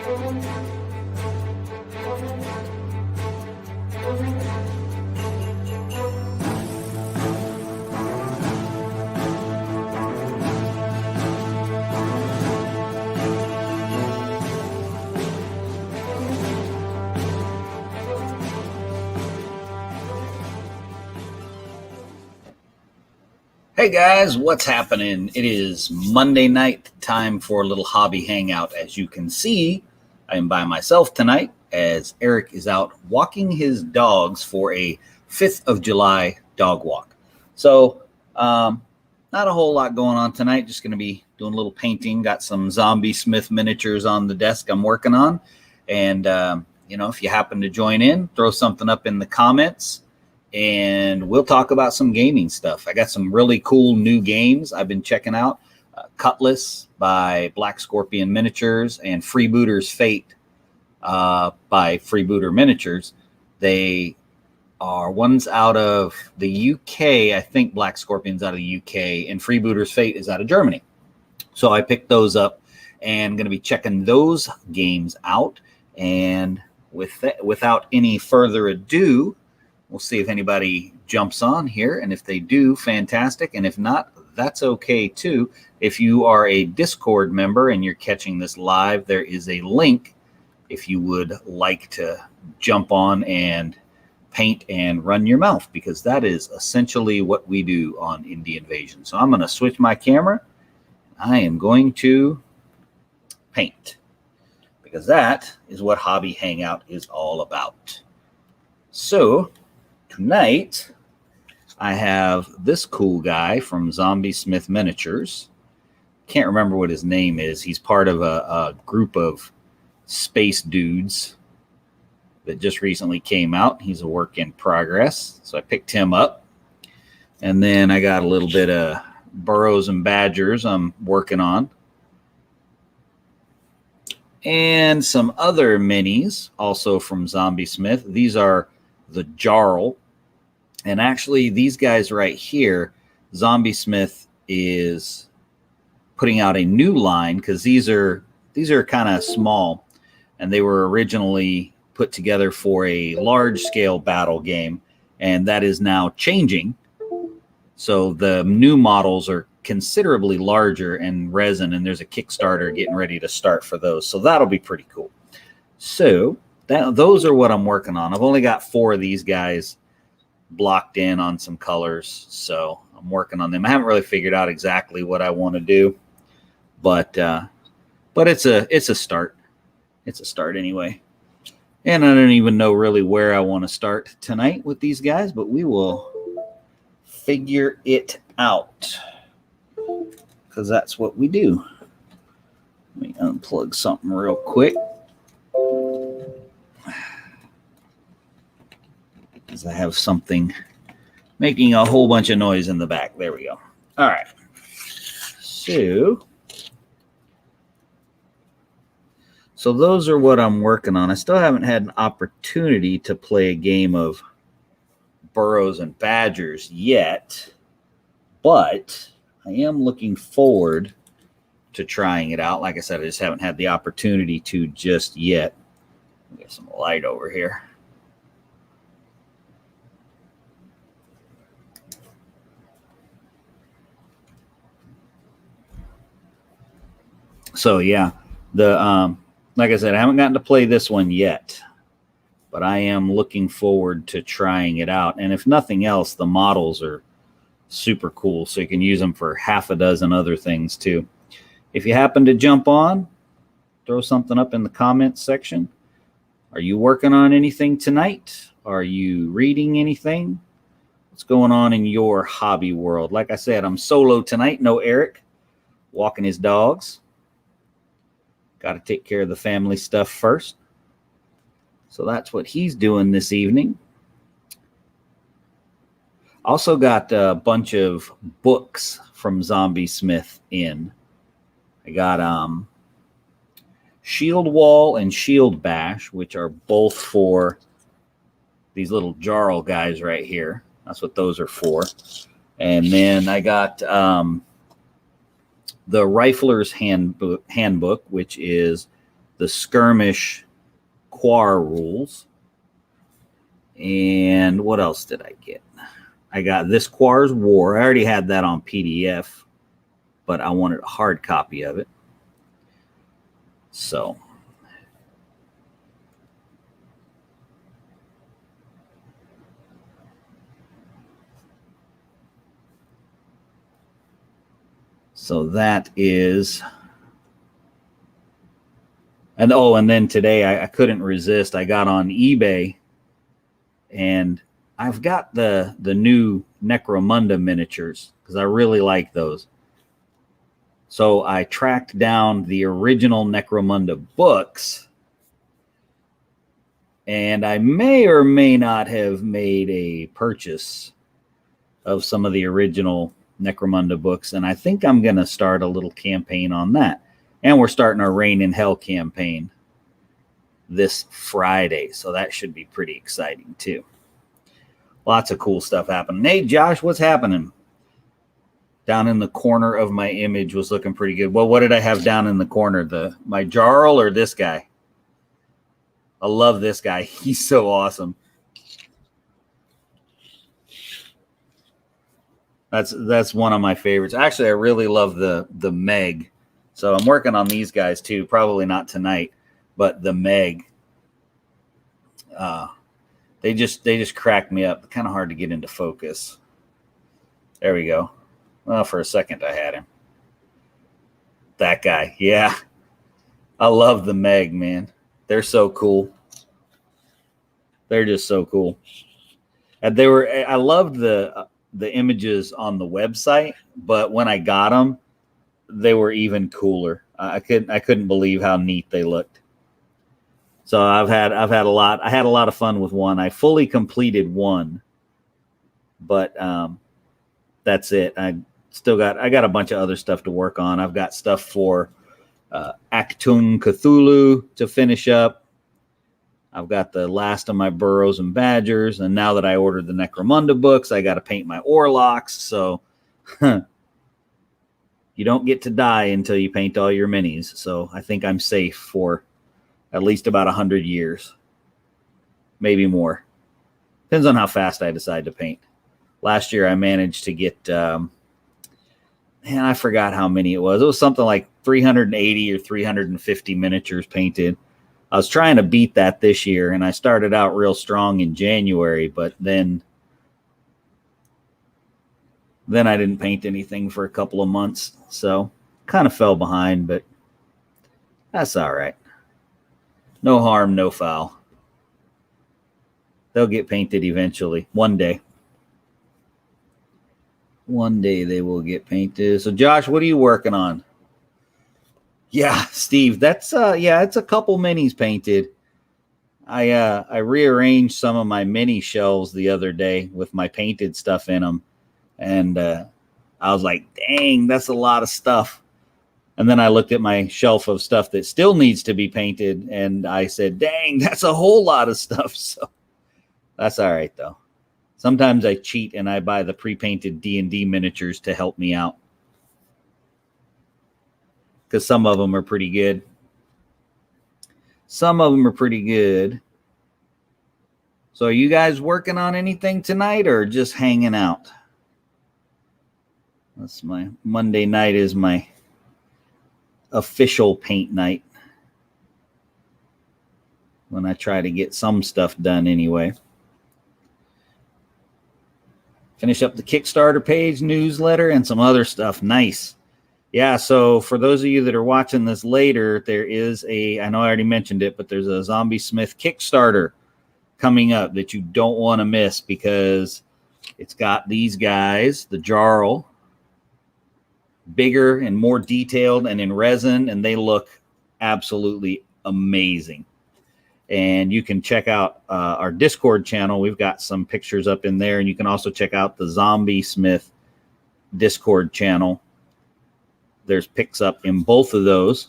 Hey guys, what's happening? It is Monday night, time for a little hobby hangout. As you can see, I am by myself tonight as Eric is out walking his dogs for a 5th of July dog walk. So, not a whole lot going on tonight. Just going to be doing a little painting. Got some Zombie Smith miniatures on the desk I'm working on. And, if you happen to join in, throw something up in the comments. And we'll talk about some gaming stuff. I got some really cool new games I've been checking out. Cutlass by Black Scorpion Miniatures and Freebooter's Fate by Freebooter Miniatures. They are one's out of the UK. I think Black Scorpion's out of the UK and Freebooter's Fate is out of Germany. So I picked those up and going to be checking those games out. And without any further ado, we'll see if anybody jumps on here. And if they do, fantastic. And if not, that's okay too. If you are a Discord member and you're catching this live, there is a link if you would like to jump on and paint and run your mouth, because that is essentially what we do on Indie Invasion. So I'm going to switch my camera. I am going to paint, because that is what Hobby Hangout is all about. So tonight, I have this cool guy from Zombie Smith Miniatures. Can't remember what his name is. He's part of a group of space dudes that just recently came out. He's a work in progress, so I picked him up. And then I got a little bit of Burros and Badgers I'm working on. And some other minis, also from Zombie Smith. These are the Jarl. And actually, these guys right here, Zombie Smith is putting out a new line, because these are kind of small, and they were originally put together for a large-scale battle game, and that is now changing. So the new models are considerably larger and resin, and there's a Kickstarter getting ready to start for those. So that'll be pretty cool. So those are what I'm working on. I've only got 4 of these guys blocked in on some colors, so I'm working on them. I haven't really figured out exactly what I want to do, but it's a start. It's a start anyway. And I don't even know really where I want to start tonight with these guys, but we will figure it out, because that's what we do. Let me unplug something real quick, because I have something making a whole bunch of noise in the back. There we go. All right. So those are what I'm working on. I still haven't had an opportunity to play a game of Burros and Badgers yet, but I am looking forward to trying it out. Like I said, I just haven't had the opportunity to just yet. Get some light over here. So yeah, like I said, I haven't gotten to play this one yet, but I am looking forward to trying it out. And if nothing else, the models are super cool, so you can use them for half a dozen other things too. If you happen to jump on, throw something up in the comments section. Are you working on anything tonight? Are you reading anything? What's going on in your hobby world? Like I said, I'm solo tonight. No Eric, walking his dogs. Got to take care of the family stuff first. So that's what he's doing this evening. Also got a bunch of books from Zombie Smith in. I got Shield Wall and Shield Bash, which are both for these little Jarl guys right here. That's what those are for. And then I got the Rifler's Handbook, which is the skirmish quar rules. And what else did I get? I got this Quar's War. I already had that on PDF, but I wanted a hard copy of it. So that is, and then today I couldn't resist. I got on eBay, and I've got the new Necromunda miniatures because I really like those. So I tracked down the original Necromunda books, and I may or may not have made a purchase of some of the original Necromunda books, and I think I'm going to start a little campaign on that. And we're starting our Reign in Hell campaign this Friday, so that should be pretty exciting too. Lots of cool stuff happening. Hey, Josh, what's happening? Down in the corner of my image was looking pretty good. Well, what did I have down in the corner? My Jarl or this guy? I love this guy. He's so awesome. That's one of my favorites. Actually, I really love the Meg. So I'm working on these guys too. Probably not tonight, but the Meg. They just crack me up. Kind of hard to get into focus. There we go. Well, for a second I had him. That guy. Yeah. I love the Meg, man. They're so cool. They're just so cool. And I loved the images on the website, but when I got them, they were even cooler. I couldn't believe how neat they looked. So I've had a lot. I had a lot of fun with one. I fully completed one, but that's it. I got a bunch of other stuff to work on. I've got stuff for Achtung Cthulhu to finish up. I've got the last of my Burrows and Badgers, and now that I ordered the Necromunda books, I got to paint my Orlocks. So you don't get to die until you paint all your minis. So I think I'm safe for at least about 100 years, maybe more. Depends on how fast I decide to paint. Last year I managed to get, I forgot how many it was. It was something like 380 or 350 miniatures painted. I was trying to beat that this year, and I started out real strong in January, but then I didn't paint anything for a couple of months, so kind of fell behind, but that's all right. No harm, no foul. They'll get painted eventually, one day. One day they will get painted. So, Josh, what are you working on? Yeah, Steve, that's it's a couple minis painted. I rearranged some of my mini shelves the other day with my painted stuff in them, and I was like, dang, that's a lot of stuff. And then I looked at my shelf of stuff that still needs to be painted, and I said, dang, that's a whole lot of stuff. So that's all right, though. Sometimes I cheat and I buy the pre-painted D&D miniatures to help me out, because some of them are pretty good. Some of them are pretty good. So are you guys working on anything tonight or just hanging out? That's my Monday night is my official paint night, when I try to get some stuff done anyway. Finish up the Kickstarter page, newsletter, and some other stuff. Nice. Yeah, so for those of you that are watching this later, there is I know I already mentioned it, but there's a Zombie Smith Kickstarter coming up that you don't want to miss, because it's got these guys, the Jarl, bigger and more detailed and in resin, and they look absolutely amazing. And you can check out our Discord channel. We've got some pictures up in there, and you can also check out the Zombie Smith Discord channel. There's pics up in both of those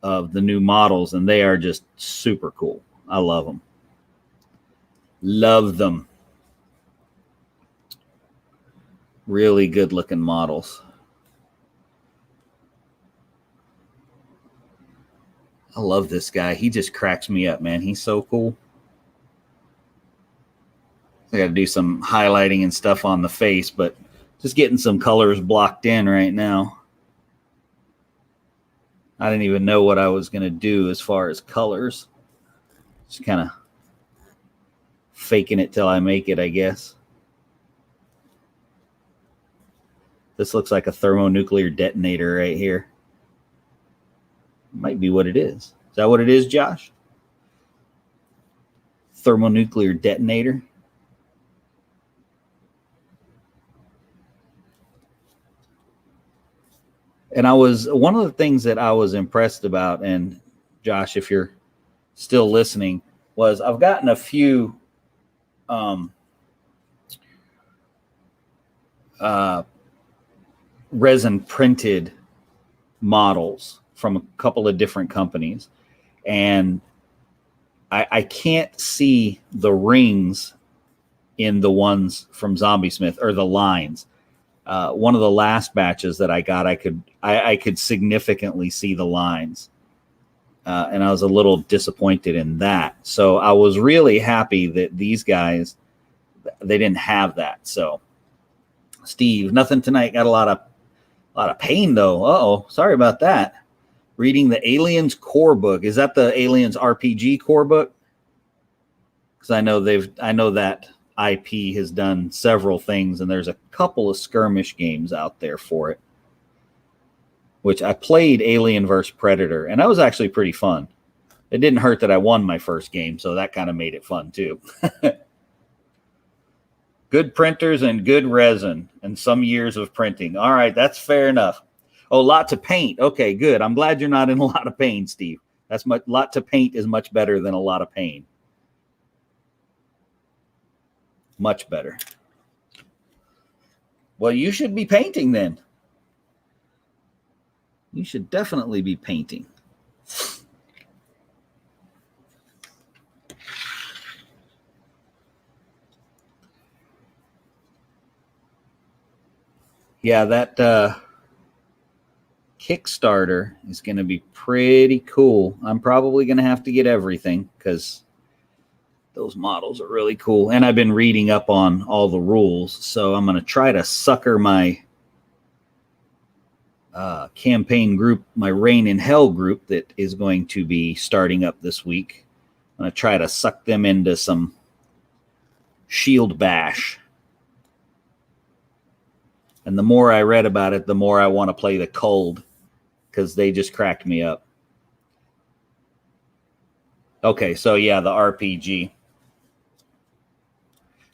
of the new models, and they are just super cool. I love them. Love them. Really good looking models. I love this guy. He just cracks me up, man. He's so cool. I got to do some highlighting and stuff on the face, but just getting some colors blocked in right now. I didn't even know what I was going to do as far as colors. Just kind of faking it till I make it, I guess. This looks like a thermonuclear detonator right here. Might be what it is. Is that what it is, Josh? Thermonuclear detonator. And one of the things that I was impressed about, and Josh, if you're still listening, was I've gotten a few resin printed models from a couple of different companies, and I can't see the rings in the ones from Zombie Smith, or the lines. One of the last batches that I got, I could significantly see the lines, and I was a little disappointed in that. So I was really happy that these guys, they didn't have that. So Steve, nothing tonight. Got a lot of pain though. Uh-oh, sorry about that. Reading the Aliens core book. Is that the Aliens RPG core book? Because I know that IP has done several things, and there's a couple of skirmish games out there for it, which I played Alien vs. Predator, and that was actually pretty fun. It didn't hurt that I won my first game, so that kind of made it fun too. Good printers and good resin and some years of printing. All right, that's fair enough. Oh, lot to paint. Okay, good. I'm glad you're not in a lot of pain, Steve. Lot to paint is much better than a lot of pain. Much better. Well, you should be painting then. You should definitely be painting. Yeah, that Kickstarter is going to be pretty cool. I'm probably going to have to get everything because those models are really cool. And I've been reading up on all the rules, so I'm going to try to sucker my campaign group, my Reign in Hell group that is going to be starting up this week. I'm going to try to suck them into some shield bash. And the more I read about it, the more I want to play the cold, because they just cracked me up. Okay, so yeah, the RPG.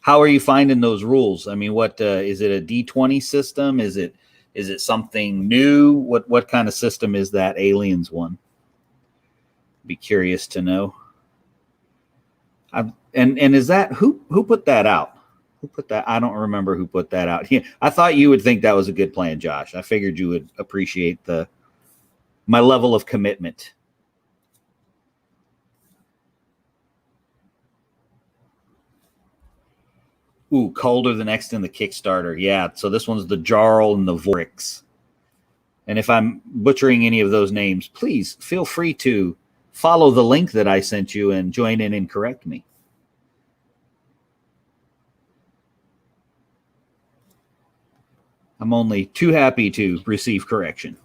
How are you finding those rules? I mean, what is it, a D20 system? Is it something new? What kind of system is that Aliens one? Be curious to know. And is that who put that out? Who put that? I don't remember who put that out. I thought you would think that was a good plan, Josh. I figured you would appreciate my level of commitment. Ooh, colder the next in the Kickstarter. Yeah, so this one's the Jarl and the Vorix. And if I'm butchering any of those names, please feel free to follow the link that I sent you and join in and correct me. I'm only too happy to receive correction.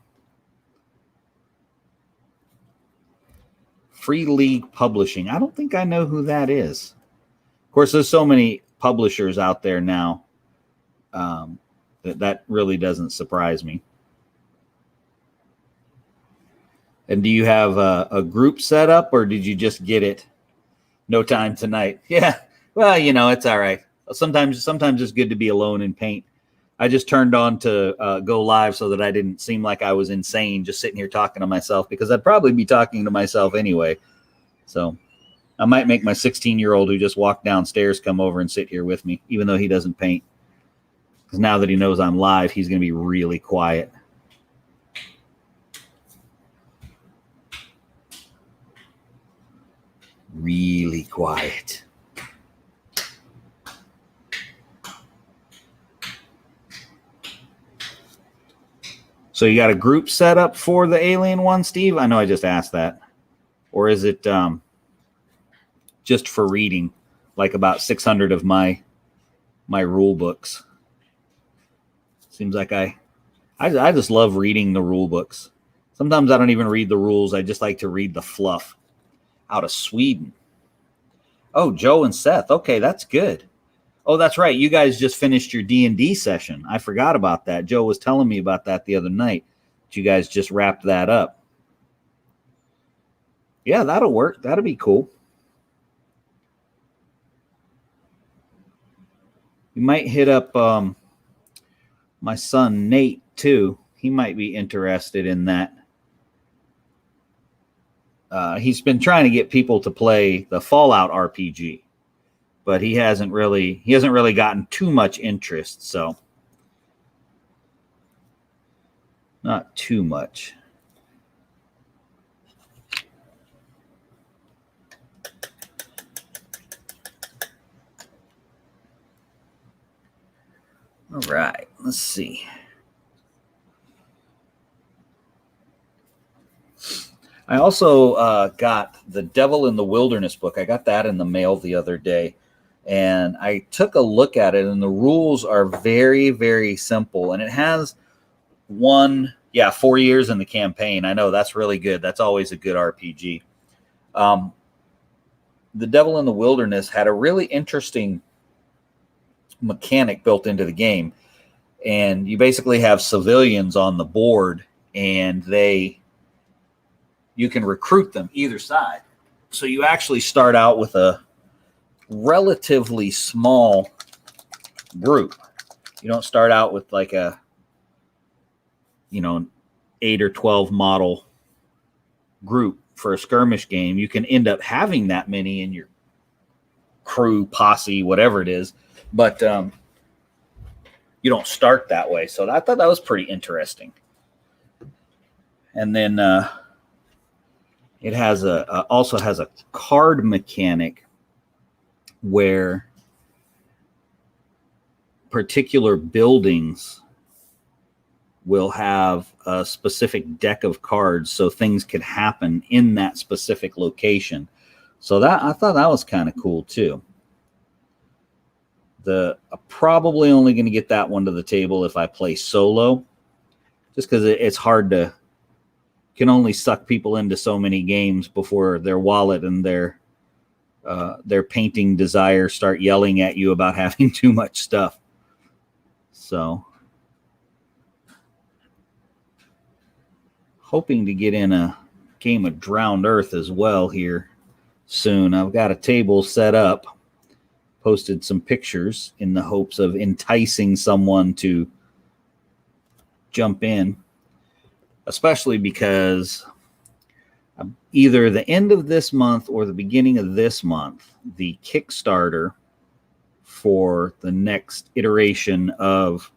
Free League Publishing. I don't think I know who that is. Of course, there's so many publishers out there now that really doesn't surprise me. And do you have a group set up, or did you just get it? No time tonight. Yeah. Well, it's all right. Sometimes it's good to be alone and paint. I just turned on to go live so that I didn't seem like I was insane just sitting here talking to myself, because I'd probably be talking to myself anyway. So I might make my 16-year-old who just walked downstairs come over and sit here with me, even though he doesn't paint. Because now that he knows I'm live, he's going to be really quiet. Really quiet. So you got a group set up for the Alien one, Steve? I know I just asked that. or is it just for reading, like about 600 of my rule books? Seems like I just love reading the rule books. Sometimes I don't even read the rules. I just like to read the fluff. Out of Sweden. Oh, Joe and Seth. Okay, that's good. Oh, that's right. You guys just finished your D&D session. I forgot about that. Joe was telling me about that the other night. You guys just wrapped that up. Yeah, that'll work. That'll be cool. You might hit up my son Nate too. He might be interested in that. He's been trying to get people to play the Fallout RPG, but he hasn't really gotten too much interest, so not too much. All right, let's see. I also got the Devil in the Wilderness book. I got that in the mail the other day, and I took a look at it, and the rules are very, very simple. And it has 4 years in the campaign. I know that's really good. That's always a good RPG. The Devil in the Wilderness had a really interesting mechanic built into the game, and you basically have civilians on the board, and you can recruit them either side. So you actually start out with a relatively small group. You don't start out with like a 8 or 12 model group for a skirmish game. You can end up having that many in your crew, posse, whatever it is, but you don't start that way. So I thought that was pretty interesting. And then it has also has a card mechanic where particular buildings will have a specific deck of cards, so things could happen in that specific location. So I thought that was kind of cool too. I'm probably only going to get that one to the table if I play solo, just because it's hard to. Can only suck people into so many games before their wallet and their painting desire start yelling at you about having too much stuff. So, hoping to get in a game of Drowned Earth as well here soon. I've got a table set up, posted some pictures in the hopes of enticing someone to jump in. Especially because either the end of this month or the beginning of this month, the Kickstarter for the next iteration of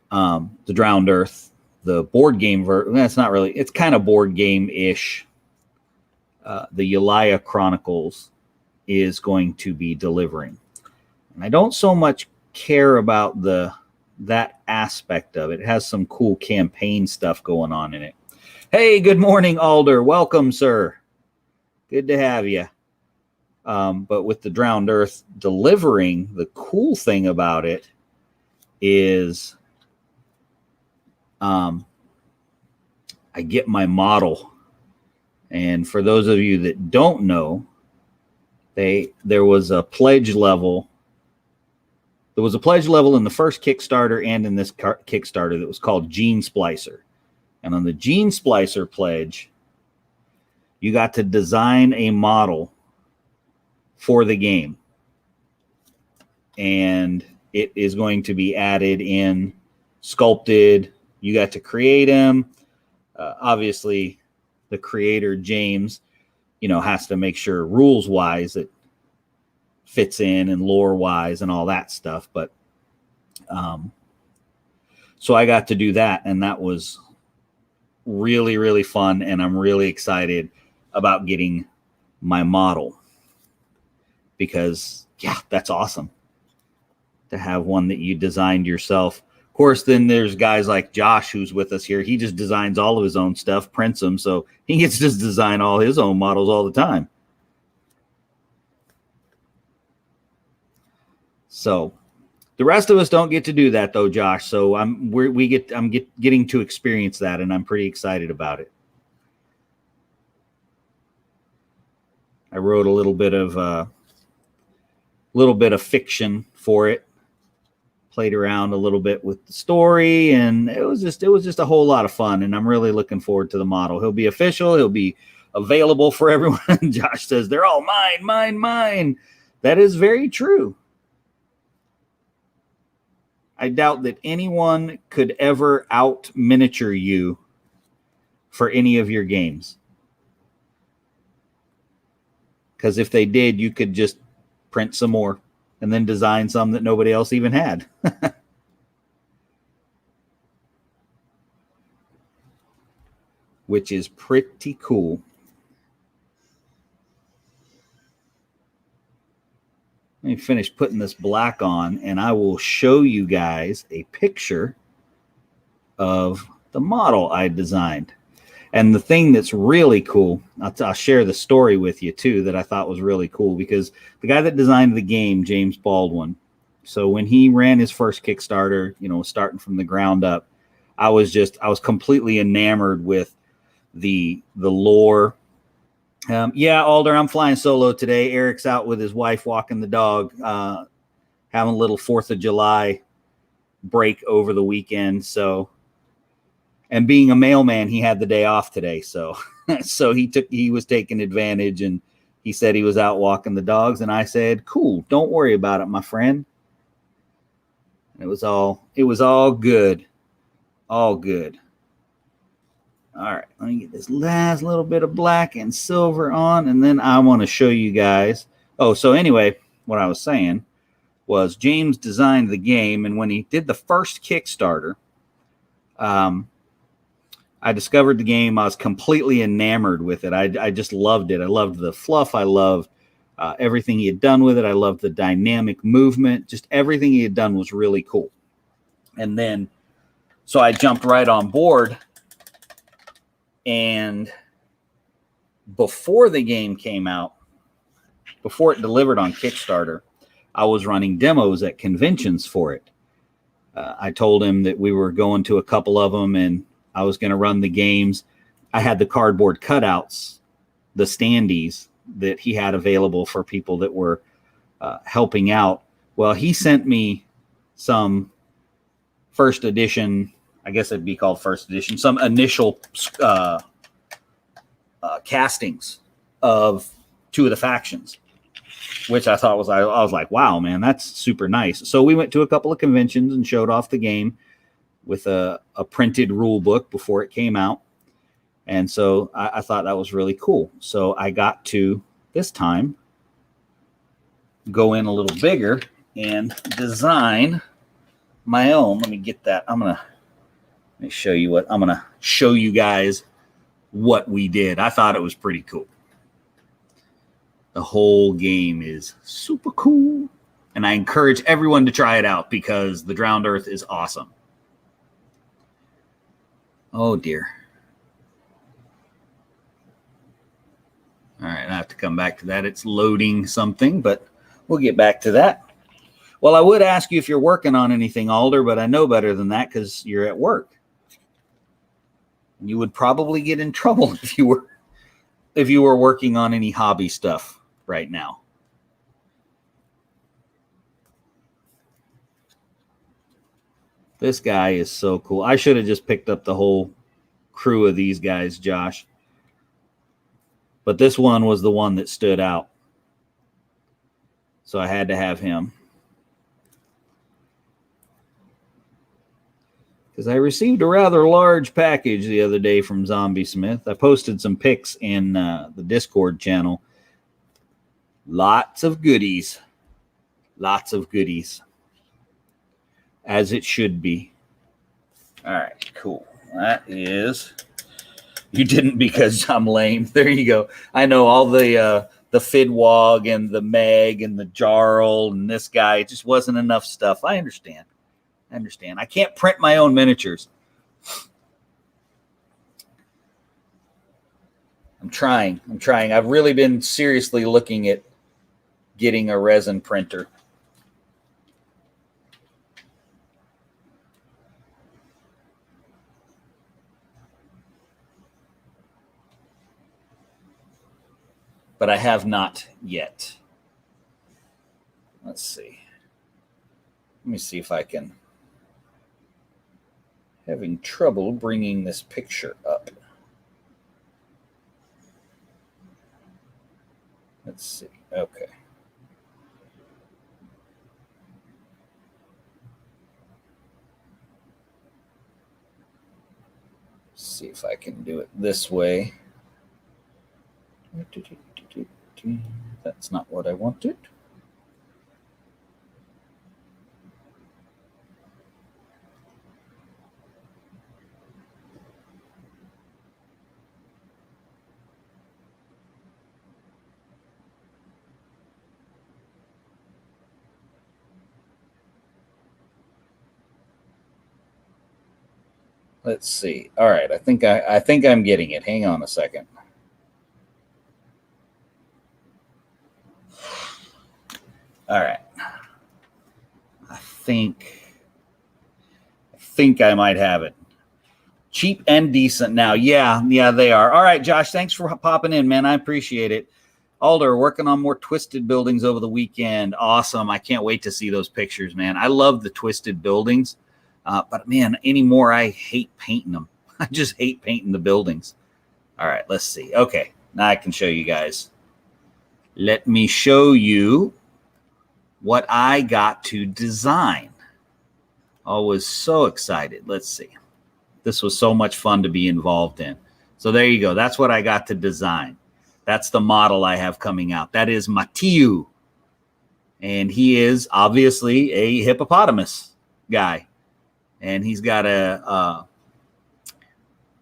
the Drowned Earth, the board game version. That's not really. It's kind of board game-ish. The Yelaya Chronicles is going to be delivering, and I don't so much care about that aspect of it. It has some cool campaign stuff going on in it. Hey, good morning, Alder. Welcome, sir. Good to have you. But with the Drowned Earth delivering, the cool thing about it is I get my model. And for those of you that don't know, there was a pledge level. There was a pledge level in the first Kickstarter and in this Kickstarter that was called Gene Splicer. And on the Gene Splicer pledge, you got to design a model for the game. And it is going to be added in, sculpted. You got to create him. Obviously, the creator, James, has to make sure rules-wise it fits in and lore-wise and all that stuff. But so I got to do that, and that was really, really fun, and I'm really excited about getting my model because, yeah, that's awesome to have one that you designed yourself. Of course, then there's guys like Josh, who's with us here. He just designs all of his own stuff, prints them, so he gets to design all his own models all the time. So the rest of us don't get to do that, though, Josh. So I'm getting to experience that, and I'm pretty excited about it. I wrote a little bit of fiction for it. Played around a little bit with the story, and it was just a whole lot of fun. And I'm really looking forward to the model. He'll be official. He'll be available for everyone. Josh says they're all mine, mine, mine. That is very true. I doubt that anyone could ever out miniature you for any of your games. Because if they did, you could just print some more and then design some that nobody else even had. Which is pretty cool. Let me finish putting this black on, and I will show you guys a picture of the model I designed. And the thing that's really cool, I'll share the story with you too, that I thought was really cool, because the guy that designed the game, James Baldwin, so when he ran his first Kickstarter, starting from the ground up, I was completely enamored with the lore. Yeah, Alder, I'm flying solo today. Eric's out with his wife walking the dog, having a little 4th of July break over the weekend. So, and being a mailman, he had the day off today. So, he was taking advantage, and he said he was out walking the dogs. And I said, cool, don't worry about it, my friend. And it was all good. All good. All right, let me get this last little bit of black and silver on, and then I want to show you guys. Oh, so anyway, what I was saying was James designed the game, and when he did the first Kickstarter, I discovered the game. I was completely enamored with it. I just loved it. I loved the fluff. I loved everything he had done with it. I loved the dynamic movement. Just everything he had done was really cool. And then, so I jumped right on board. And before the game came out, before it delivered on Kickstarter, I was running demos at conventions for it. I told him that we were going to a couple of them, and I was going to run the games. I had the cardboard cutouts, the standees that he had available for people that were helping out. Well, he sent me some first edition, I guess it'd be called first edition, some initial castings of 2 of the factions, which I thought I was like, wow, man, that's super nice. So we went to a couple of conventions and showed off the game with a printed rule book before it came out. And so I thought that was really cool. So I got to, this time, go in a little bigger and design my own. Let me get that. Let me show you I'm going to show you guys what we did. I thought it was pretty cool. The whole game is super cool, and I encourage everyone to try it out because the Drowned Earth is awesome. Oh dear. All right, I have to come back to that. It's loading something, but we'll get back to that. Well, I would ask you if you're working on anything, Alder, but I know better than that because you're at work. You would probably get in trouble if you were working on any hobby stuff right now. This guy is so cool. I should have just picked up the whole crew of these guys, Josh. But this one was the one that stood out. So I had to have him. Because I received a rather large package the other day from Zombie Smith. I posted some pics in the Discord channel. Lots of goodies. Lots of goodies. As it should be. All right, cool. That is... You didn't because I'm lame. There you go. I know all the Fidwog and the Meg and the Jarl and this guy. It just wasn't enough stuff. I understand. I understand. I can't print my own miniatures. I'm trying. I've really been seriously looking at getting a resin printer. But I have not yet. Let's see. Let me see if I can. Having trouble bringing this picture up. Let's see. Okay. See if I can do it this way. That's not what I wanted. Let's see. All right, I think I'm getting it. Hang on a second. All right. I think I might have it. Cheap and decent now. Yeah, they are. All right, Josh, thanks for popping in, man. I appreciate it. Alder, working on more twisted buildings over the weekend. Awesome. I can't wait to see those pictures, man. I love the twisted buildings. But, man, anymore, I hate painting them. I just hate painting the buildings. All right, let's see. Okay, now I can show you guys. Let me show you what I got to design. I was so excited. Let's see. This was so much fun to be involved in. So there you go. That's what I got to design. That's the model I have coming out. That is Matiu. And he is obviously a hippopotamus guy. And he's got a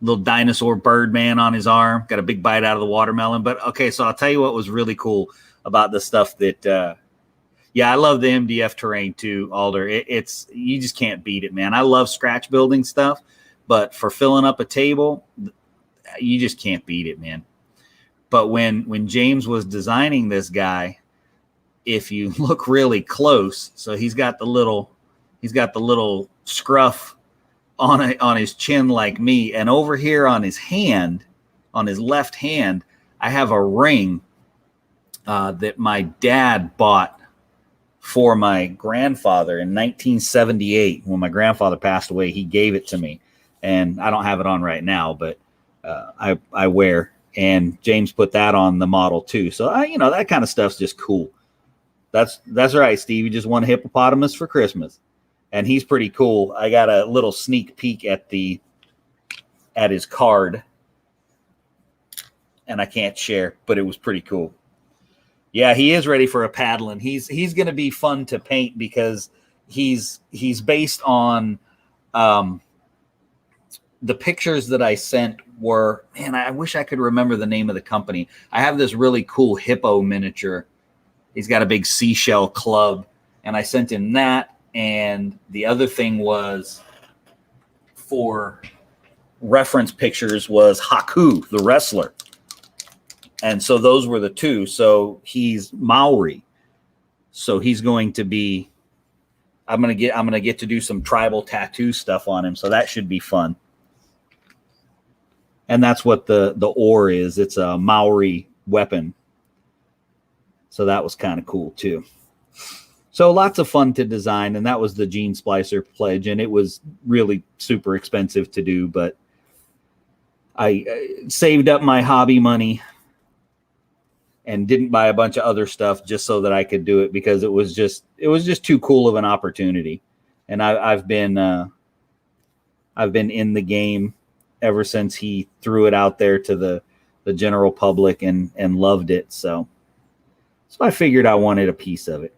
little dinosaur bird man on his arm. Got a big bite out of the watermelon. But, okay, so I'll tell you what was really cool about the stuff that yeah, I love the MDF terrain too, Alder. It's you just can't beat it, man. I love scratch building stuff, but for filling up a table, you just can't beat it, man. But when James was designing this guy, if you look really close, so he's got the little scruff on his chin like me, and over here on his hand, on his left hand, I have a ring that my dad bought for my grandfather in 1978. When my grandfather passed away, he gave it to me, and I don't have it on right now, but I wear. And James put that on the model too. So that kind of stuff's just cool. That's right, Steve. You just won a hippopotamus for Christmas, and he's pretty cool. I got a little sneak peek at his card, and I can't share, but it was pretty cool. Yeah, he is ready for a paddling. He's going to be fun to paint because he's based on the pictures that I sent were, man, I wish I could remember the name of the company. I have this really cool hippo miniature. He's got a big seashell club, and I sent him that. And the other thing was for reference pictures was Haku, the wrestler. And so those were the two. So he's Maori. So he's going to be, I'm going to get to do some tribal tattoo stuff on him. So that should be fun. And that's what the oar is. It's a Maori weapon. So that was kind of cool too. So lots of fun to design. And that was the Gene Splicer pledge. And it was really super expensive to do, but I saved up my hobby money and didn't buy a bunch of other stuff just so that I could do it, because it was just too cool of an opportunity. And I've been in the game ever since he threw it out there to the general public and loved it. So I figured I wanted a piece of it.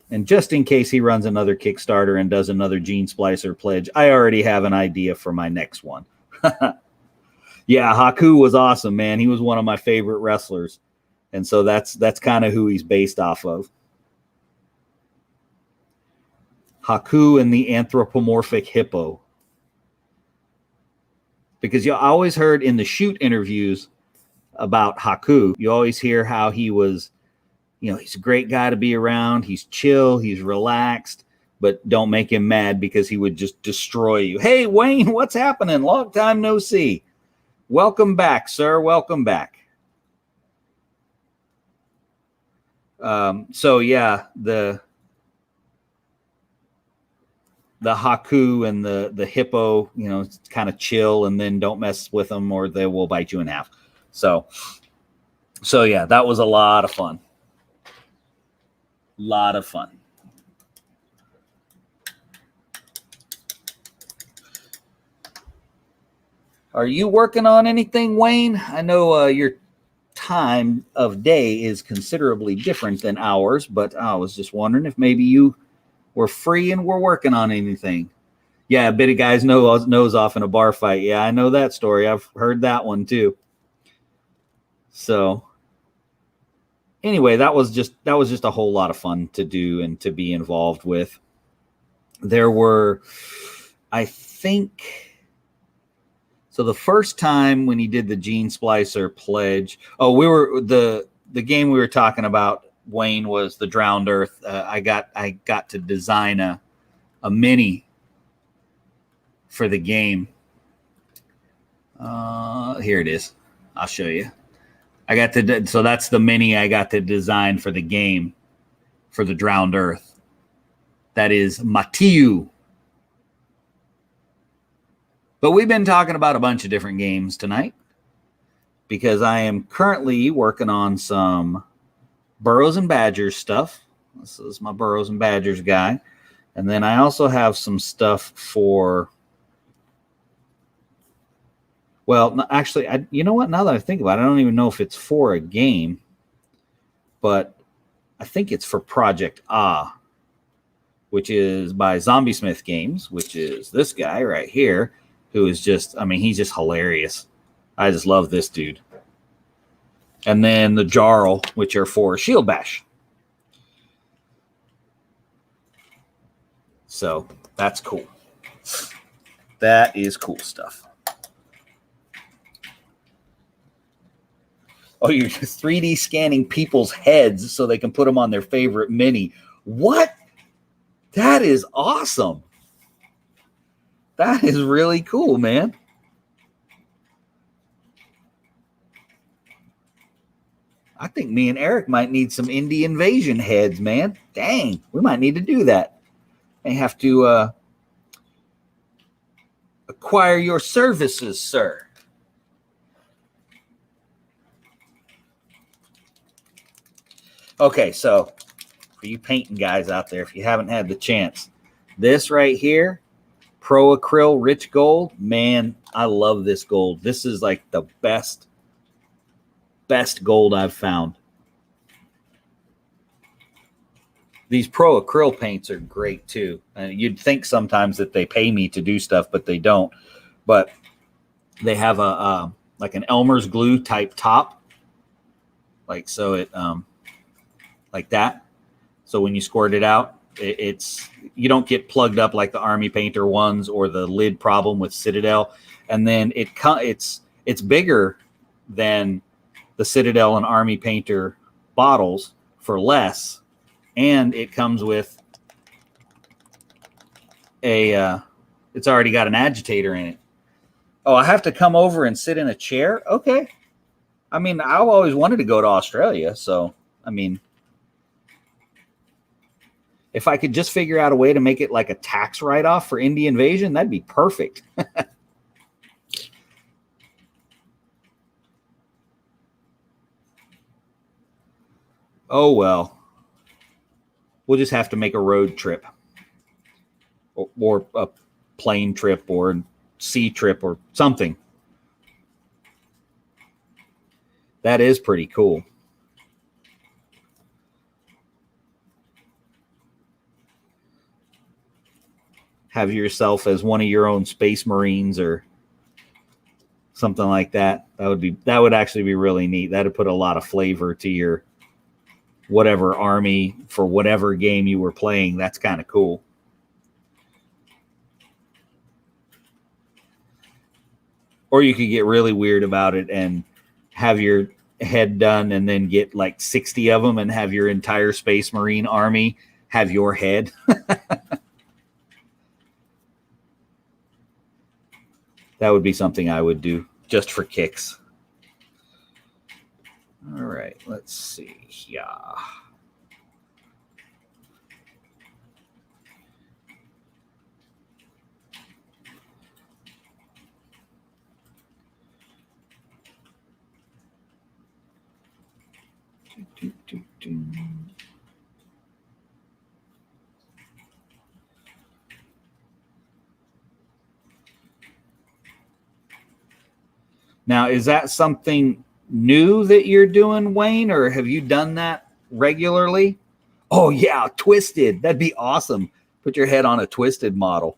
And just in case he runs another Kickstarter and does another Gene Splicer pledge, I already have an idea for my next one. Yeah, Haku was awesome, man. He was one of my favorite wrestlers. And so that's kind of who he's based off of. Haku and the anthropomorphic hippo. Because you always heard in the shoot interviews about Haku, you always hear how he was, he's a great guy to be around. He's chill, he's relaxed, but don't make him mad because he would just destroy you. Hey, Wayne, what's happening? Long time no see. Welcome back, sir. Welcome back. So yeah, the Haku and the hippo, kind of chill, and then don't mess with them or they will bite you in half. So yeah, that was a lot of fun. Lot of fun. Are you working on anything, Wayne? I know your time of day is considerably different than ours, but I was just wondering if maybe you were free and were working on anything. Yeah, a bit of guys nose off in a bar fight. Yeah, I know that story. I've heard that one too. So anyway, that was just a whole lot of fun to do and to be involved with. There were, I think, so the first time when he did the Gene Splicer pledge, the game we were talking about, Wayne, was the Drowned Earth. I got to design a mini for the game. Here it is. I'll show you. So that's the mini I got to design for the game for the Drowned Earth. That is Matiu. But we've been talking about a bunch of different games tonight because I am currently working on some Burrows and Badgers stuff. This is my Burrows and Badgers guy. And then I also have some stuff for, well, actually, you know what? Now that I think about it, I don't even know if it's for a game, but I think it's for Project Ah, which is by Zombie Smith Games, which is this guy right here, who is just, he's just hilarious. I just love this dude. And then the Jarl, which are for Shield Bash. So that's cool. That is cool stuff. Oh, you're 3D scanning people's heads so they can put them on their favorite mini. What? That is awesome. That is really cool, man. I think me and Eric might need some indie invasion heads, man. Dang, we might need to do that. I have to acquire your services, sir. Okay, so for you painting guys out there, if you haven't had the chance, this right here, Pro Acryl Rich Gold, man, I love this gold. This is like the best gold I've found. These Pro Acryl paints are great too. And you'd think sometimes that they pay me to do stuff, but they don't. But they have a like an Elmer's glue type top, like so it like that. So when you squirt it out, you don't get plugged up like the Army Painter ones or the lid problem with Citadel. And then it's bigger than the Citadel and Army Painter bottles for less. And it comes with it's already got an agitator in it. Oh, I have to come over and sit in a chair? Okay. I've always wanted to go to Australia. So, if I could just figure out a way to make it like a tax write-off for Indie Invasion, that'd be perfect. Oh, well. We'll just have to make a road trip or a plane trip or sea trip or something. That is pretty cool. Have yourself as one of your own Space Marines or something like that. That would actually be really neat. That'd put a lot of flavor to your whatever army for whatever game you were playing. That's kind of cool. Or you could get really weird about it and have your head done and then get like 60 of them and have your entire Space Marine army have your head. That would be something I would do just for kicks. All right, let's see. Yeah. Now, is that something new that you're doing, Wayne, or have you done that regularly? Oh, yeah, twisted. That'd be awesome. Put your head on a twisted model.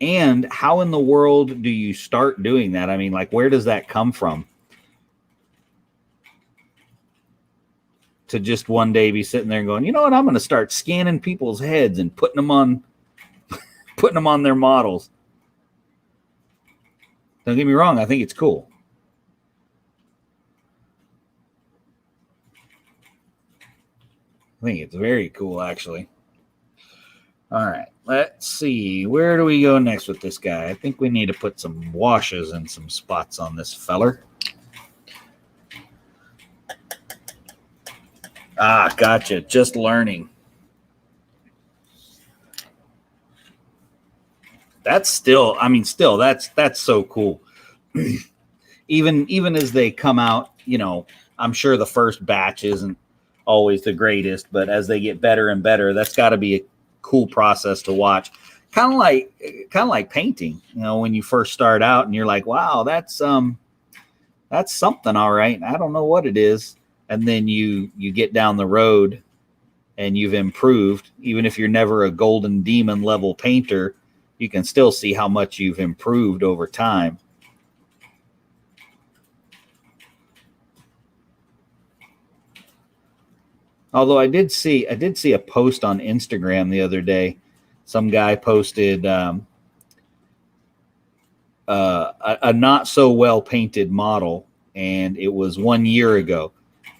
And how in the world do you start doing that? I mean, like, where does that come from? To just one day be sitting there and going, you know what, I'm going to start scanning people's heads and putting them on their models. Don't get me wrong, I think it's cool. I think it's very cool, actually. All right, let's see. Where do we go next with this guy? I think we need to put some washes and some spots on this feller. Ah, gotcha. Just learning. That's still, I mean, still, that's so cool. even as they come out, you know, I'm sure the first batch isn't always the greatest, but as they get better and better, that's got to be a cool process to watch. Kind of like painting, you know, when you first start out and you're like, wow, that's something, all right. I don't know what it is. And then you get down the road and you've improved. Even if you're never a golden demon level painter, you can still see how much you've improved over time. Although I did see a post on Instagram the other day. Some guy posted a not so well painted model, and it was 1 year ago.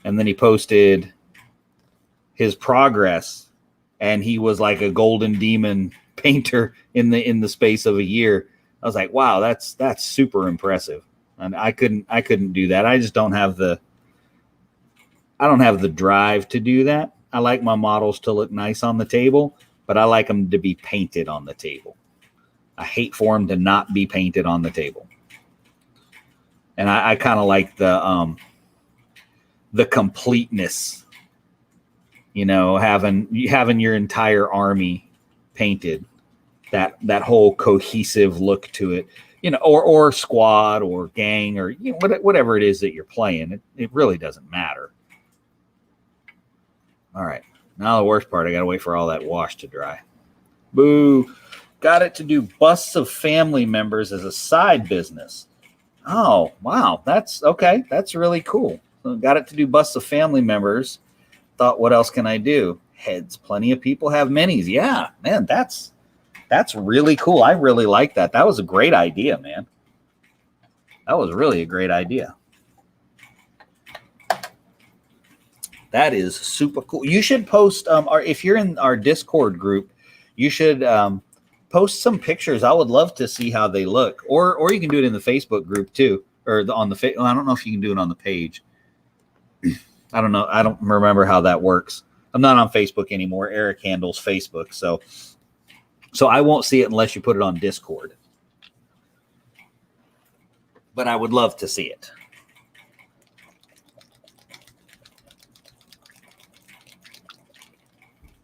And then he posted his progress, and he was like a golden demon painter in the space of a year. I was like, wow, that's super impressive. And I couldn't do that. I just don't have the drive to do that. I like my models to look nice on the table, but I like them to be painted on the table. I hate for them to not be painted on the table. And I kind of like the completeness, you know, having your entire army painted, that whole cohesive look to it, you know, or squad or gang or, you know, whatever it is that you're playing. It really doesn't matter. All right. Now the worst part, I got to wait for all that wash to dry. Boo. Got it to do busts of family members as a side business. Oh, wow. That's okay. That's really cool. So got it to do busts of family members. Thought, what else can I do? Heads. Plenty of people have minis. Yeah, man, that's really cool. I really like that. That was a great idea, man. That was really a great idea. That is super cool. You should post, if you're in our Discord group, you should post some pictures. I would love to see how they look. Or you can do it in the Facebook group too, or I don't know if you can do it on the page. I don't know. I don't remember how that works. I'm not on Facebook anymore. Eric handles Facebook, so I won't see it unless you put it on Discord. But I would love to see it.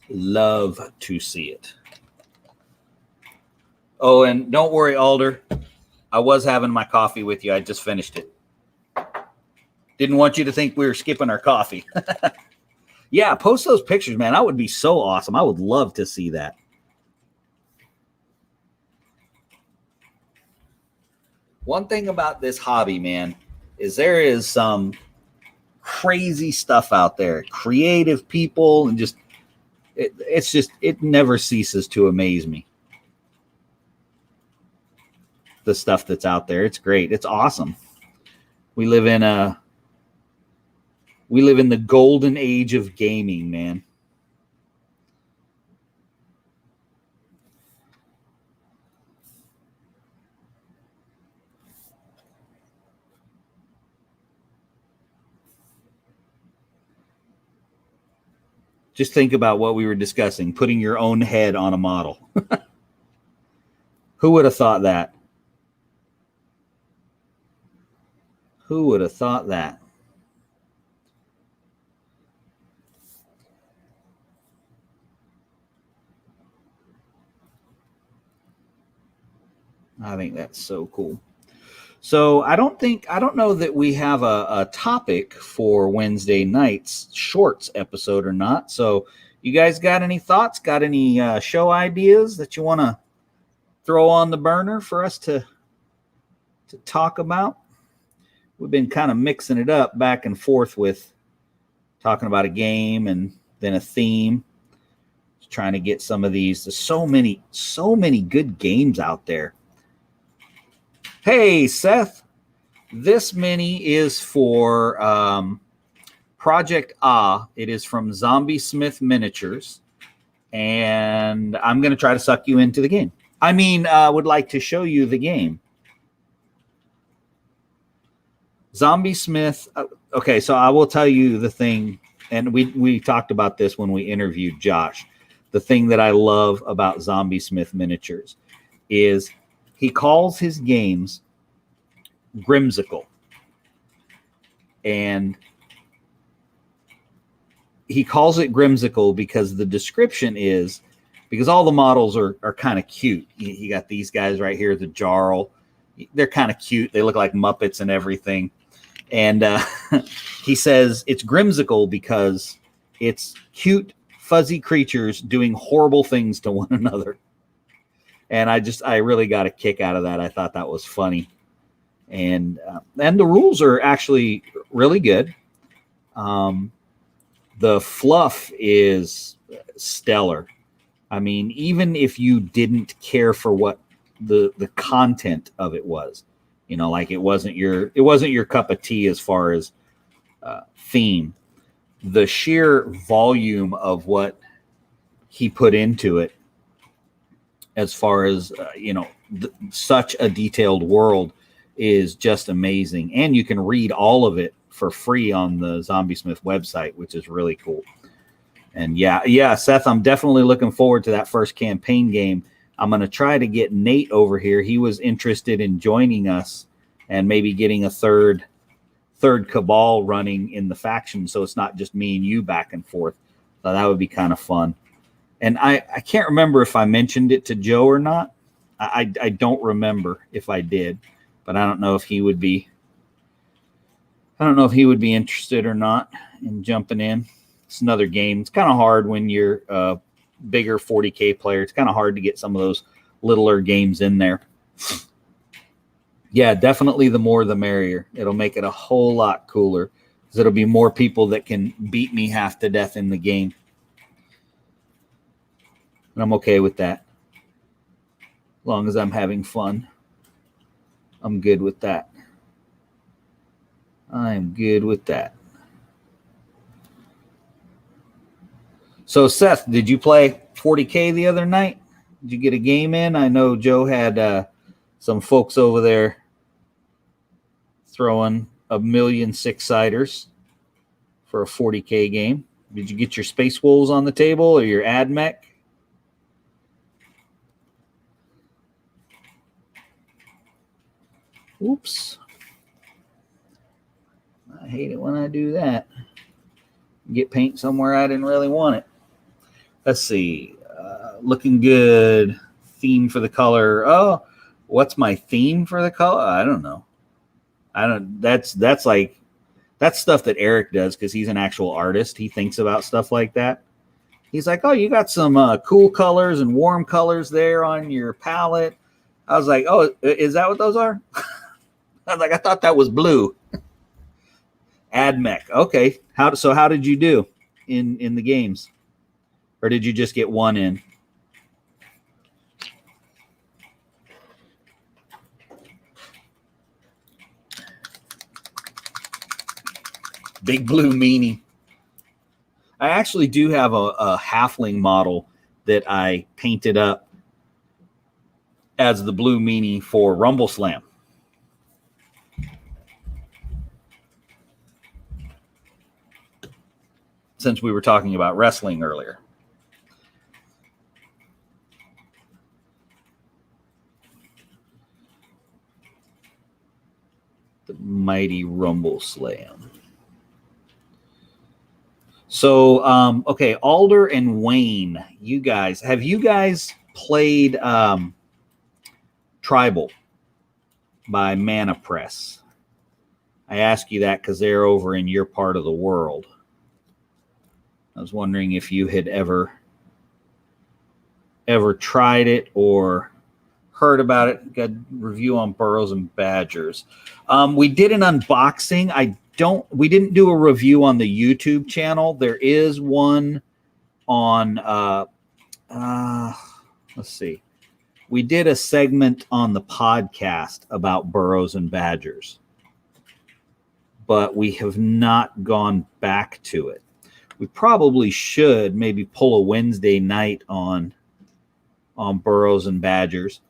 Love to see it. Oh, and don't worry, Alder. I was having my coffee with you. I just finished it. Didn't want you to think we were skipping our coffee. Yeah, post those pictures, man. That would be so awesome. I would love to see that. One thing about this hobby, man, is there is some crazy stuff out there. Creative people and just It's just, it never ceases to amaze me. The stuff that's out there. It's great. It's awesome. We live in the golden age of gaming, man. Just think about what we were discussing, putting your own head on a model. Who would have thought that? Who would have thought that? I think that's so cool. So I don't know that we have a topic for Wednesday night's shorts episode or not. So you guys got any thoughts? Got any show ideas that you want to throw on the burner for us to talk about? We've been kind of mixing it up back and forth with talking about a game and then a theme. Just trying to get some of these. There's so many good games out there. Hey, Seth, this mini is for Project Ah. It is from Zombie Smith Miniatures, and I'm going to try to suck you into the game. I mean, would like to show you the game. Zombie Smith. Okay, so I will tell you the thing, and we talked about this when we interviewed Josh. The thing that I love about Zombie Smith Miniatures is he calls his games Grimsicle. And he calls it Grimsicle because the description is, because all the models are kind of cute. You got these guys right here, the Jarl. They're kind of cute. They look like Muppets and everything. And he says it's Grimsicle because it's cute, fuzzy creatures doing horrible things to one another. And I really got a kick out of that. I thought that was funny. And the rules are actually really good. The fluff is stellar. I mean, even if you didn't care for what the content of it was, you know, like it wasn't your cup of tea as far as theme, the sheer volume of what he put into it, as far as such a detailed world, is just amazing. And you can read all of it for free on the Zombie Smith website, which is really cool. And yeah, Seth, I'm definitely looking forward to that first campaign game. I'm going to try to get Nate over here. He was interested in joining us and maybe getting a third cabal running in the faction, so it's not just me and you back and forth. So that would be kind of fun. And I can't remember if I mentioned it to Joe or not. I don't remember if I did, but I don't know if he would be interested or not in jumping in. It's another game. It's kind of hard when you're a bigger 40K player. It's kind of hard to get some of those littler games in there. Yeah, definitely the more the merrier. It'll make it a whole lot cooler because it'll be more people that can beat me half to death in the game. And I'm okay with that. As long as I'm having fun, I'm good with that. I'm good with that. So, Seth, did you play 40K the other night? Did you get a game in? I know Joe had some folks over there throwing 1,000,000 6-siders for a 40K game. Did you get your Space Wolves on the table or your AdMech? Oops. I hate it when I do that. Get paint somewhere I didn't really want it. Let's see. Looking good. Theme for the color. Oh, what's my theme for the color? I don't know. That's stuff that Eric does because he's an actual artist. He thinks about stuff like that. He's like, oh, you got some cool colors and warm colors there on your palette. I was like, oh, is that what those are? I was like, I thought that was blue. AdMech. Okay. How did you do in the games? Or did you just get one in? Big blue meanie. I actually do have a halfling model that I painted up as the blue meanie for Rumble Slam. Since we were talking about wrestling earlier. The mighty Rumble Slam. So, okay, Alder and Wayne, have you guys played Tribal by Mana Press? I ask you that because they're over in your part of the world. I was wondering if you had ever tried it or heard about it. Got a review on Burrows and Badgers. We did an unboxing. We didn't do a review on the YouTube channel. There is one on let's see. We did a segment on the podcast about Burrows and Badgers, but we have not gone back to it. We probably should maybe pull a Wednesday night on Burrows and Badgers,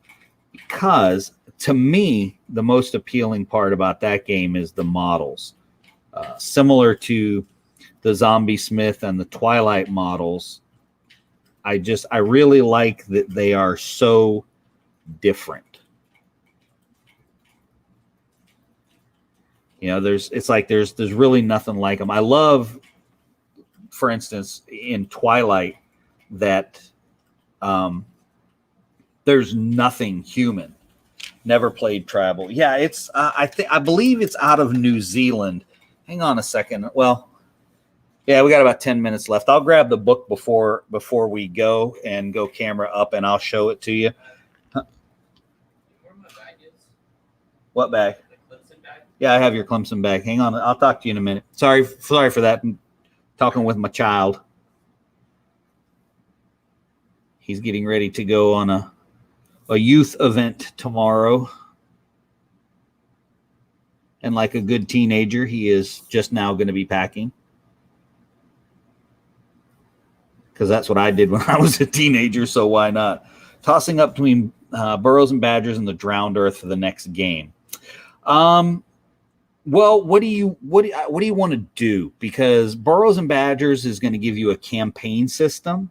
because to me, the most appealing part about that game is the models. Similar to the Zombie Smith and the Twilight models, I really like that they are so different. You know, there's really nothing like them. I love, for instance, in Twilight, that there's nothing human. Never played Tribal. Yeah, it's I believe it's out of New Zealand. Hang on a second. Well, yeah, we got about 10 minutes left. I'll grab the book before we go and go camera up, and I'll show it to you. Huh. Where my bag is? What bag? The Clemson bag. Yeah, I have your Clemson bag. Hang on, I'll talk to you in a minute. Sorry for that. I'm talking with my child. He's getting ready to go on a youth event tomorrow. And like a good teenager, he is just now going to be packing. Because that's what I did when I was a teenager, so why not? Tossing up between Burrows and Badgers and the Drowned Earth for the next game. Well, what do you want to do? Because Burrows and Badgers is going to give you a campaign system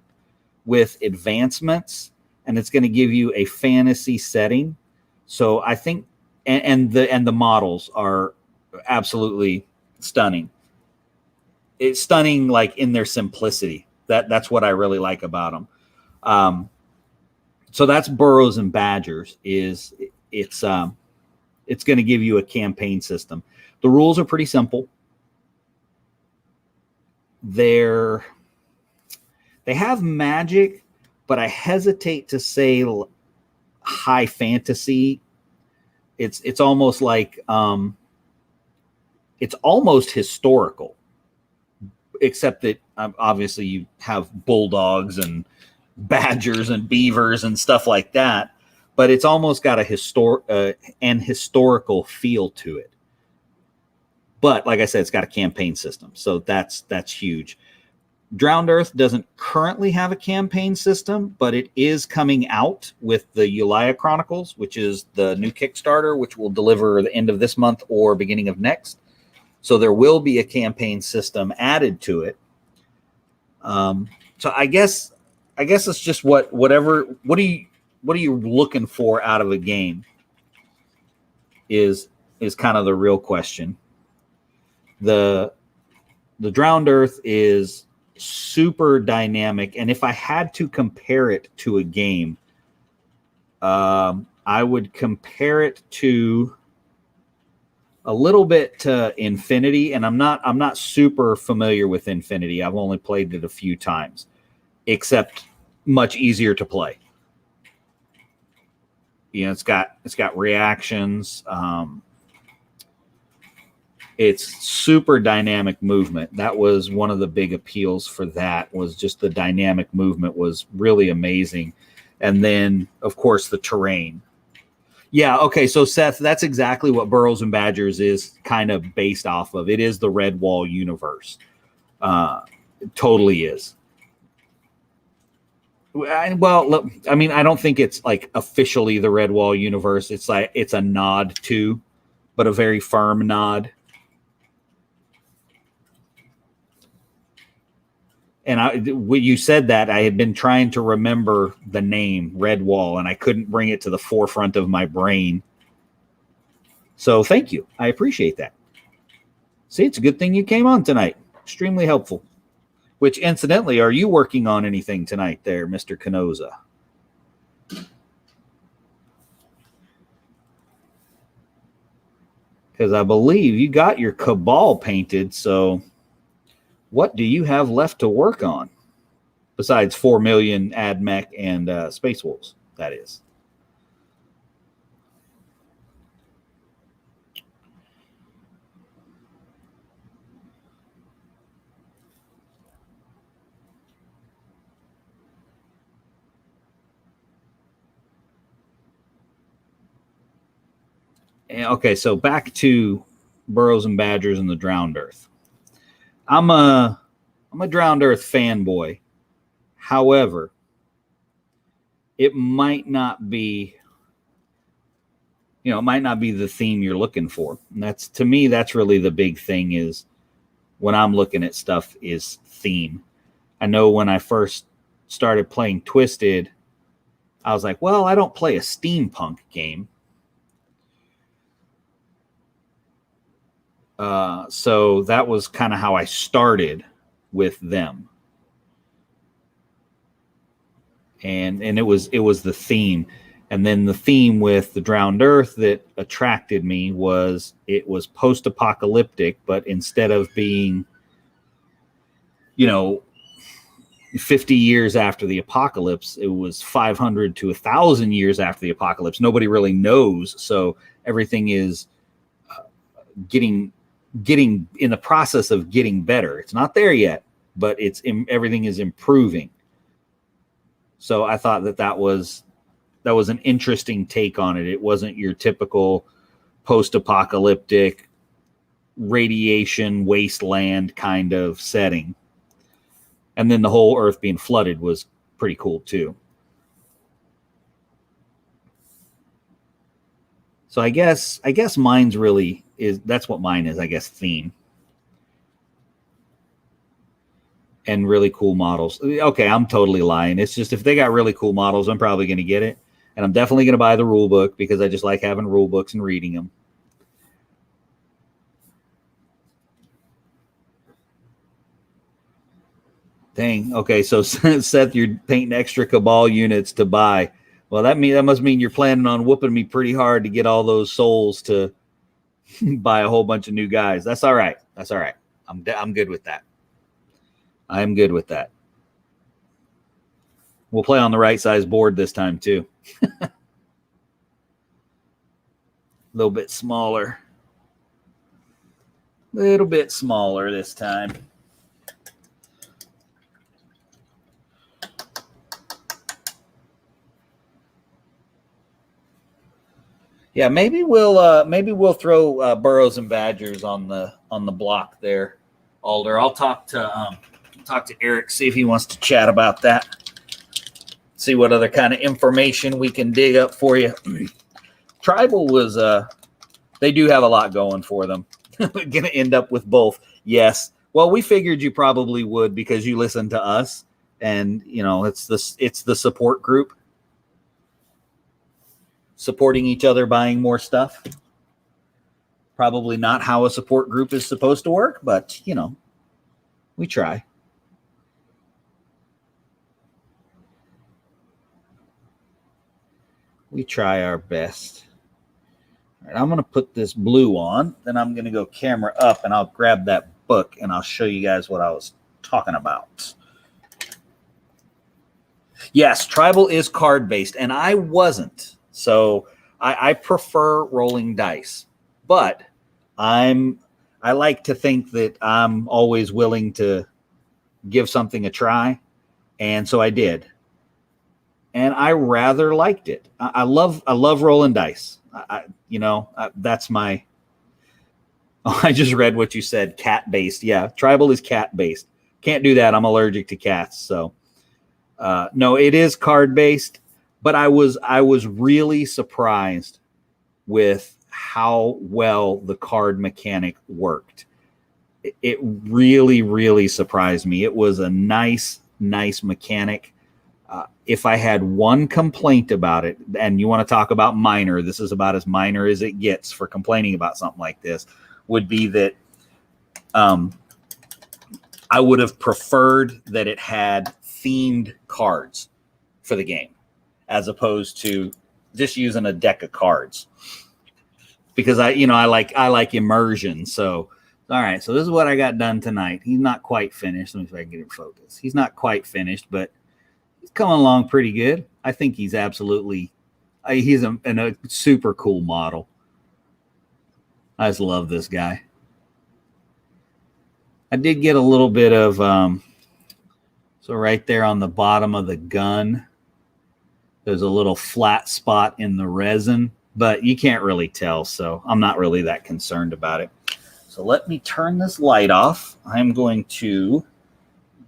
with advancements, and it's going to give you a fantasy setting. So I think, and the models are absolutely stunning. It's stunning, like in their simplicity. That's what I really like about them. So that's Burrows and Badgers. It's going to give you a campaign system. The rules are pretty simple. They have magic, but I hesitate to say high fantasy. It's almost like it's almost historical, except that obviously you have bulldogs and badgers and beavers and stuff like that, but it's almost got a historical feel to it. But like I said, it's got a campaign system, so that's huge. Drowned Earth doesn't currently have a campaign system, but it is coming out with the Eulia Chronicles, which is the new Kickstarter, which will deliver the end of this month or beginning of next. So there will be a campaign system added to it. So I guess it's just what are you looking for out of a game is kind of the real question. The Drowned Earth is super dynamic, and if I had to compare it to a game, I would compare it to a little bit to Infinity, and I'm not super familiar with Infinity. I've only played it a few times, except much easier to play. You know, it's got reactions. It's super dynamic movement. That was one of the big appeals for that, was just the dynamic movement was really amazing. And then, of course, the terrain. Yeah, okay, so Seth, that's exactly what Burrows and Badgers is kind of based off of. It is the Redwall universe. It totally is. Well, look, I mean, I don't think it's like officially the Redwall universe. It's like it's a nod to, but a very firm nod. And when you said that, I had been trying to remember the name Redwall, and I couldn't bring it to the forefront of my brain. So thank you. I appreciate that. See, it's a good thing you came on tonight. Extremely helpful. Which, incidentally, are you working on anything tonight there, Mr. Canoza? Because I believe you got your Cabal painted, so what do you have left to work on? Besides 4 million AdMech and Space Wolves, that is. Okay, so back to Burrows and Badgers and the Drowned Earth. I'm a Drowned Earth fanboy. However, it might not be, it might not be the theme you're looking for. And that's, to me, that's really the big thing, is when I'm looking at stuff is theme. I know when I first started playing Twisted, I was like, well, I don't play a steampunk game. So that was kind of how I started with them. And it was the theme. And then the theme with the Drowned Earth that attracted me was it was post-apocalyptic, but instead of being, 50 years after the apocalypse, it was 500 to 1,000 years after the apocalypse. Nobody really knows. So everything is getting in the process of getting better. It's not there yet, but everything is improving. So I thought that was an interesting take on it. It wasn't your typical post-apocalyptic radiation wasteland kind of setting. And then the whole Earth being flooded was pretty cool too. So I guess mine's really that's what mine is, I guess, theme. And really cool models. Okay, I'm totally lying. It's just if they got really cool models, I'm probably going to get it. And I'm definitely going to buy the rule book because I just like having rule books and reading them. Dang. Okay, so Seth, you're painting extra Cabal units to buy. Well, that must mean you're planning on whooping me pretty hard to get all those souls to buy a whole bunch of new guys. That's all right. That's all right. I'm good with that. I'm good with that. We'll play on the right size board this time too. A little bit smaller. A little bit smaller this time. Yeah, maybe we'll throw Burrows and Badgers on the block there, Alder. I'll talk to Eric, see if he wants to chat about that. See what other kind of information we can dig up for you. Tribal was they do have a lot going for them. We're gonna end up with both. Yes. Well, we figured you probably would because you listen to us, and it's the support group. Supporting each other, buying more stuff. Probably not how a support group is supposed to work, but we try. We try our best. All right, I'm going to put this blue on, then I'm going to go camera up, and I'll grab that book, and I'll show you guys what I was talking about. Yes, Tribal is card-based, and I wasn't. So I prefer rolling dice, but I'm I like to think that I'm always willing to give something a try. And so I did. And I rather liked it. I love rolling dice. That's my, oh, I just read what you said, cat based. Yeah. Tribal is cat based. Can't do that. I'm allergic to cats. So no, it is card based, but I was really surprised with how well the card mechanic worked. It really, really surprised me. It was a nice mechanic. If I had one complaint about it, and you want to talk about minor, this is about as minor as it gets for complaining about something like this, would be that I would have preferred that it had themed cards for the game as opposed to just using a deck of cards. Because I like immersion. So, all right. So this is what I got done tonight. He's not quite finished. Let me see if I can get him focused. He's not quite finished, but he's coming along pretty good. I think he's absolutely, he's a super cool model. I just love this guy. I did get a little bit of, so right there on the bottom of the gun, there's a little flat spot in the resin, but you can't really tell, so I'm not really that concerned about it. So let me turn this light off. I'm going to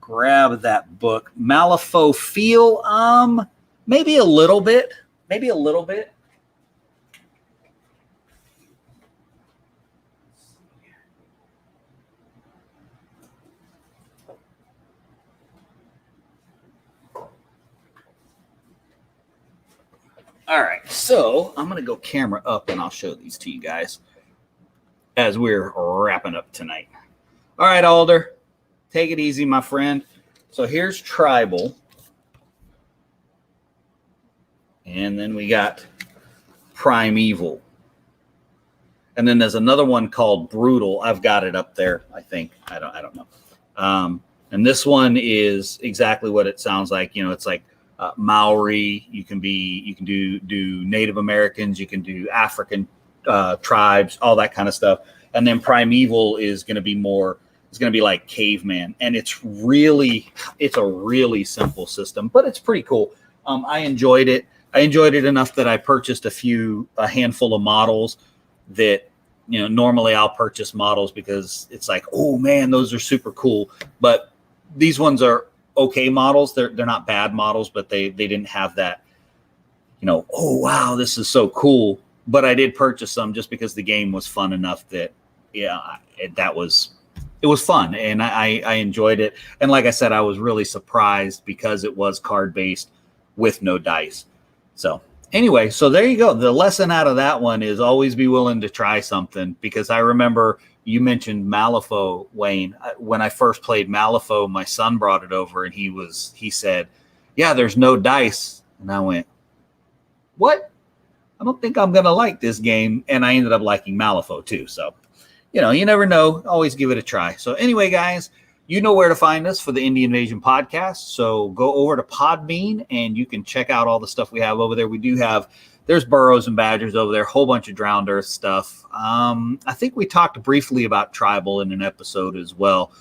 grab that book. Malifaux feel, maybe a little bit. All right, so I'm going to go camera up and I'll show these to you guys as we're wrapping up tonight. All right, Alder, take it easy, my friend. So here's Tribal. And then we got Primeval. And then there's another one called Brutal. I've got it up there, I think. I don't know. And this one is exactly what it sounds like. You know, it's like Maori. You can do Native Americans. You can do African tribes, all that kind of stuff. And then Primeval is going to be more. It's going to be like caveman, and it's a really simple system, but it's pretty cool. I enjoyed it. I enjoyed it enough that I purchased a handful of models that, you know, normally I'll purchase models because it's like, oh man, those are super cool. But these ones are okay models. They're not bad models, but they didn't have that, you know, oh wow, this is so cool. But I did purchase some just because the game was fun enough that, yeah, it was fun, and I enjoyed it. And like I said, I was really surprised because it was card-based with no dice. So anyway, so there you go. The lesson out of that one is always be willing to try something, because I remember you mentioned Malifaux, Wayne. When I first played Malifaux, my son brought it over, and he said, yeah, there's no dice. And I went, what? I don't think I'm going to like this game. And I ended up liking Malifaux too. So, you know, you never know. Always give it a try. So anyway, guys, you know where to find us for the Indie Invasion podcast. So go over to Podbean and you can check out all the stuff we have over there. We do have, there's burrows and badgers over there, a whole bunch of drowned earth stuff. I think we talked briefly about tribal in an episode as well.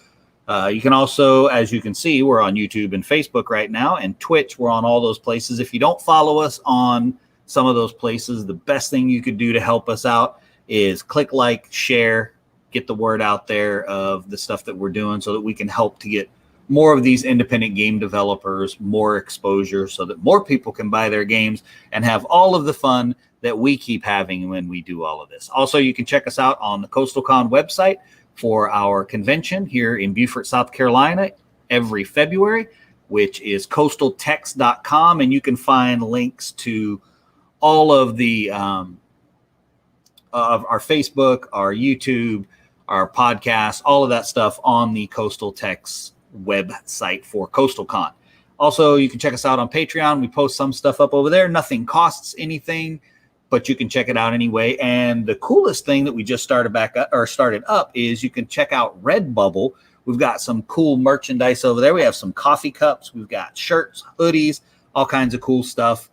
You can also, as you can see, we're on YouTube and Facebook right now, and Twitch. We're on all those places. If you don't follow us on some of those places, the best thing you could do to help us out is click like, share, get the word out there of the stuff that we're doing so that we can help to get more of these independent game developers more exposure so that more people can buy their games and have all of the fun that we keep having when we do all of this. Also, you can check us out on the CoastalCon website for our convention here in Beaufort, South Carolina every February, which is coastaltex.com. And you can find links to all of the of our Facebook, our YouTube, our podcast, all of that stuff on the Coastal Tex website for CoastalCon. Also, you can check us out on Patreon. We post some stuff up over there. Nothing costs anything, but you can check it out anyway. And the coolest thing that we just started up is you can check out Redbubble. We've got some cool merchandise over there. We have some coffee cups. We've got shirts, hoodies, all kinds of cool stuff.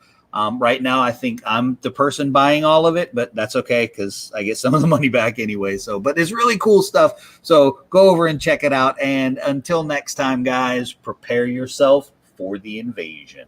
Right now, I think I'm the person buying all of it, but that's okay because I get some of the money back anyway. So, but it's really cool stuff. So go over and check it out. And until next time, guys, prepare yourself for the invasion.